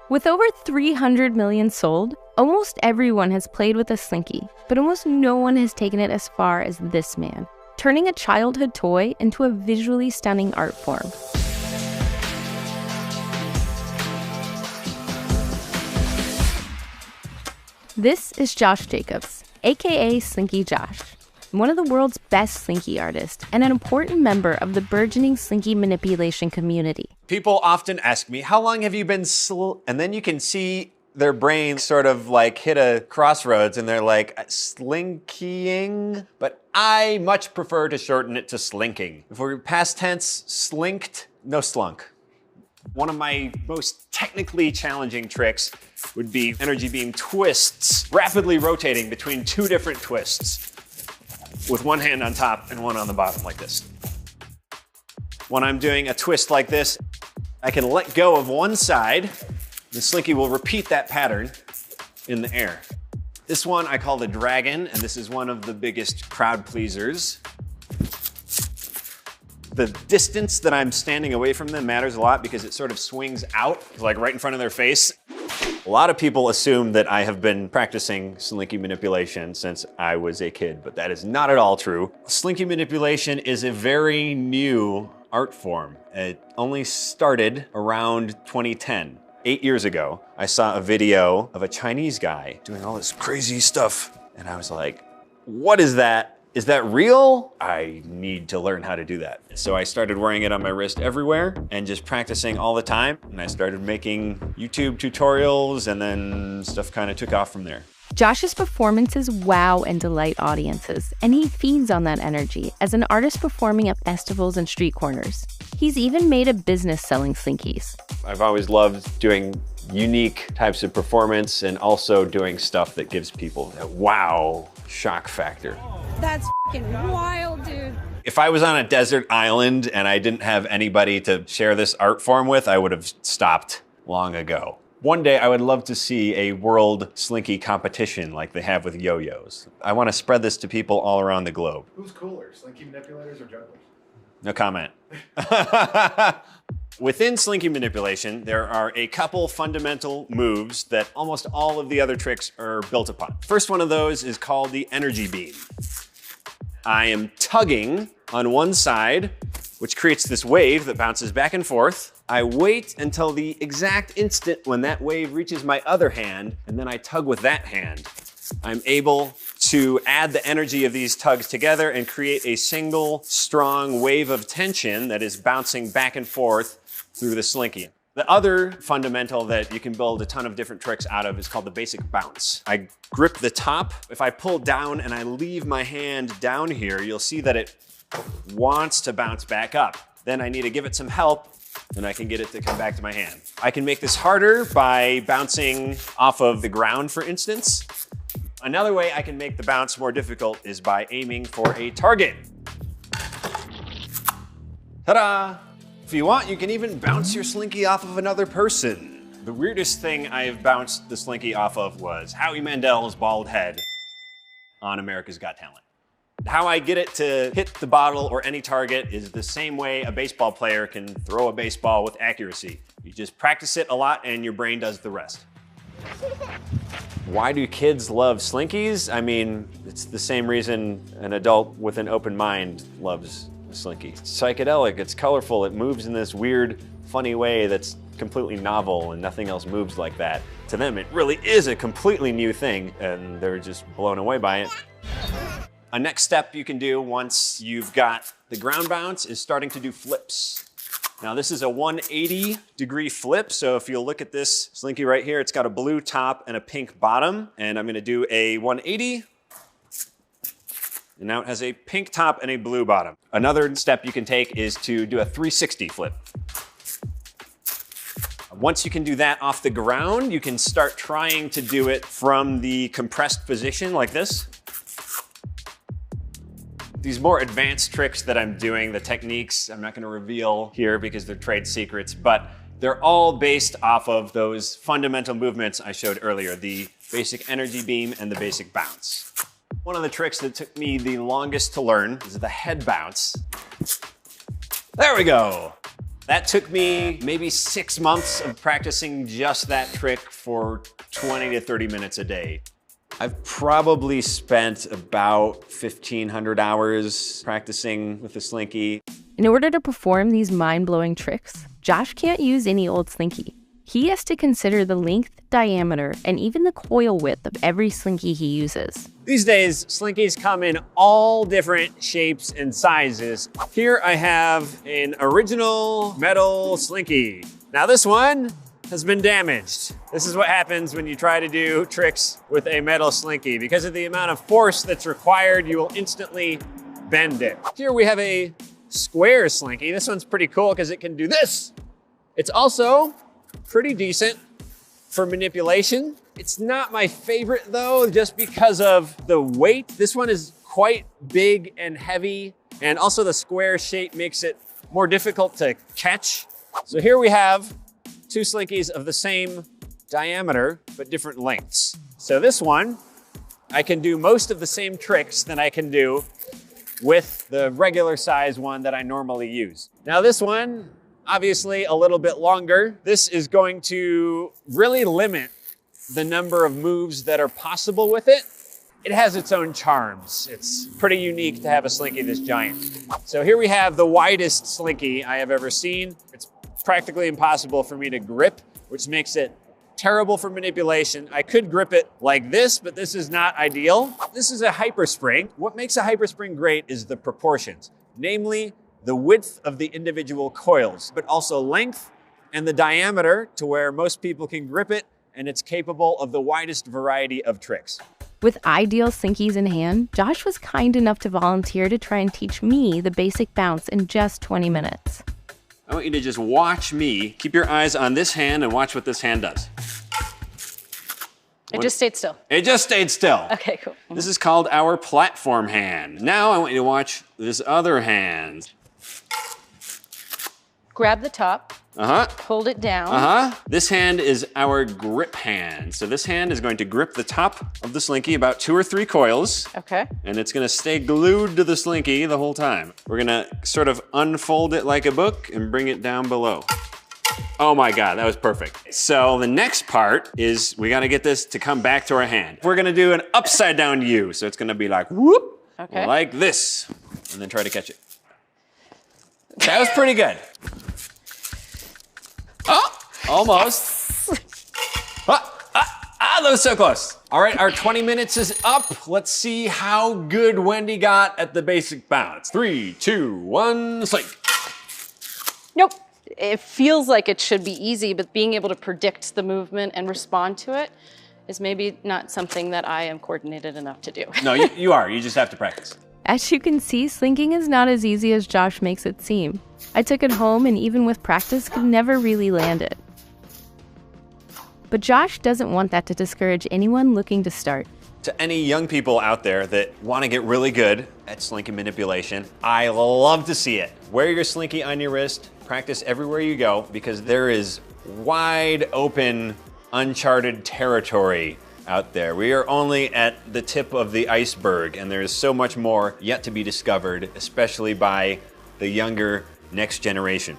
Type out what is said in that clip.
With over 300 million sold, almost everyone has played with a Slinky, but almost no one has taken it as far as this man, turning a childhood toy into a visually stunning art form. This is Josh Jacobs, aka Slinky Josh, one of the world's best Slinky artists and an important member of the burgeoning Slinky manipulation community. People often ask me, how long have you been and then you can see their brain sort of like hit a crossroads and they're like, slinkying? But I much prefer to shorten it to slinking. If we're past tense, slinked, no slunk. One of my most technically challenging tricks would be energy beam twists, rapidly rotating between two different twists with one hand on top and one on the bottom like this. When I'm doing a twist like this, I can let go of one side. The Slinky will repeat that pattern in the air. This one I call the dragon, and this is one of the biggest crowd pleasers. The distance that I'm standing away from them matters a lot because it sort of swings out, like right in front of their face. A lot of people assume that I have been practicing Slinky manipulation since I was a kid, but that is not at all true. Slinky manipulation is a very new art form. It only started around 2010. 8 years ago, I saw a video of a Chinese guy doing all this crazy stuff, and I was like, what is that? Is that real? I need to learn how to do that. So I started wearing it on my wrist everywhere and just practicing all the time. And I started making YouTube tutorials, and then stuff kind of took off from there. Josh's performances wow and delight audiences, and he feeds on that energy as an artist performing at festivals and street corners. He's even made a business selling Slinkies. I've always loved doing unique types of performance and also doing stuff that gives people that wow shock factor. That's f***ing wild, dude. If I was on a desert island and I didn't have anybody to share this art form with, I would have stopped long ago. One day I would love to see a world Slinky competition like they have with yo-yos. I want to spread this to people all around the globe. Who's cooler, Slinky manipulators or jugglers? No comment. Within Slinky manipulation, there are a couple fundamental moves that almost all of the other tricks are built upon. First one of those is called the energy beam. I am tugging on one side, which creates this wave that bounces back and forth. I wait until the exact instant when that wave reaches my other hand, and then I tug with that hand. I'm able to add the energy of these tugs together and create a single strong wave of tension that is bouncing back and forth through the Slinky. The other fundamental that you can build a ton of different tricks out of is called the basic bounce. I grip the top. If I pull down and I leave my hand down here, you'll see that it wants to bounce back up. Then I need to give it some help and I can get it to come back to my hand. I can make this harder by bouncing off of the ground, for instance. Another way I can make the bounce more difficult is by aiming for a target. Ta-da! If you want, you can even bounce your Slinky off of another person. The weirdest thing I've bounced the Slinky off of was Howie Mandel's bald head on America's Got Talent. How I get it to hit the bottle or any target is the same way a baseball player can throw a baseball with accuracy. You just practice it a lot and your brain does the rest. Why do kids love Slinkies? I mean, it's the same reason an adult with an open mind loves a Slinky. It's psychedelic, it's colorful, it moves in this weird, funny way that's completely novel and nothing else moves like that. To them, it really is a completely new thing and they're just blown away by it. A next step you can do once you've got the ground bounce is starting to do flips. Now this is a 180-degree flip, so if you'll look at this Slinky right here, it's got a blue top and a pink bottom, and I'm gonna do a 180, and now it has a pink top and a blue bottom. Another step you can take is to do a 360 flip. Once you can do that off the ground, you can start trying to do it from the compressed position like this. These more advanced tricks that I'm doing, the techniques, I'm not gonna reveal here because they're trade secrets, but they're all based off of those fundamental movements I showed earlier, the basic energy beam and the basic bounce. One of the tricks that took me the longest to learn is the head bounce. There we go. That took me maybe 6 months of practicing just that trick for 20 to 30 minutes a day. I've probably spent about 1,500 hours practicing with the Slinky. In order to perform these mind-blowing tricks, Josh can't use any old Slinky. He has to consider the length, diameter, and even the coil width of every Slinky he uses. These days, Slinkies come in all different shapes and sizes. Here I have an original metal Slinky. Now this one has been damaged. This is what happens when you try to do tricks with a metal Slinky. Because of the amount of force that's required, you will instantly bend it. Here we have a square Slinky. This one's pretty cool because it can do this. It's also pretty decent for manipulation. It's not my favorite though, just because of the weight. This one is quite big and heavy, and also the square shape makes it more difficult to catch. So here we have two Slinkies of the same diameter, but different lengths. So this one, I can do most of the same tricks that I can do with the regular size one that I normally use. Now this one, obviously a little bit longer. This is going to really limit the number of moves that are possible with it. It has its own charms. It's pretty unique to have a Slinky this giant. So here we have the widest Slinky I have ever seen. It's practically impossible for me to grip, which makes it terrible for manipulation. I could grip it like this, but this is not ideal. This is a hyperspring. What makes a hyperspring great is the proportions, namely the width of the individual coils, but also length and the diameter to where most people can grip it, and it's capable of the widest variety of tricks. With ideal Slinkies in hand, Josh was kind enough to volunteer to try and teach me the basic bounce in just 20 minutes. I want you to just watch me. Keep your eyes on this hand and watch what this hand does. It just stayed still. It just stayed still. Okay, cool. This is called our platform hand. Now I want you to watch this other hand. Grab the top, Uh-huh. hold it down. Uh-huh. This hand is our grip hand. So this hand is going to grip the top of the Slinky, about 2 or 3 coils. Okay. And it's gonna stay glued to the Slinky the whole time. We're gonna sort of unfold it like a book and bring it down below. Oh my God, that was perfect. So the next part is we gotta get this to come back to our hand. We're gonna do an upside down U. So it's gonna be like whoop, Okay. like this, and then try to catch it. That was pretty good. Oh, almost. That was so close. All right, our 20 minutes is up. Let's see how good Wendy got at the basic bounce. 3, 2, 1, slink. Nope. It feels like it should be easy, but being able to predict the movement and respond to it is maybe not something that I am coordinated enough to do. No, you are. You just have to practice. As you can see, slinking is not as easy as Josh makes it seem. I took it home and even with practice could never really land it. But Josh doesn't want that to discourage anyone looking to start. To any young people out there that want to get really good at Slinky manipulation, I love to see it. Wear your Slinky on your wrist, practice everywhere you go, because there is wide open, uncharted territory out there. We are only at the tip of the iceberg, and there is so much more yet to be discovered, especially by the younger next generation.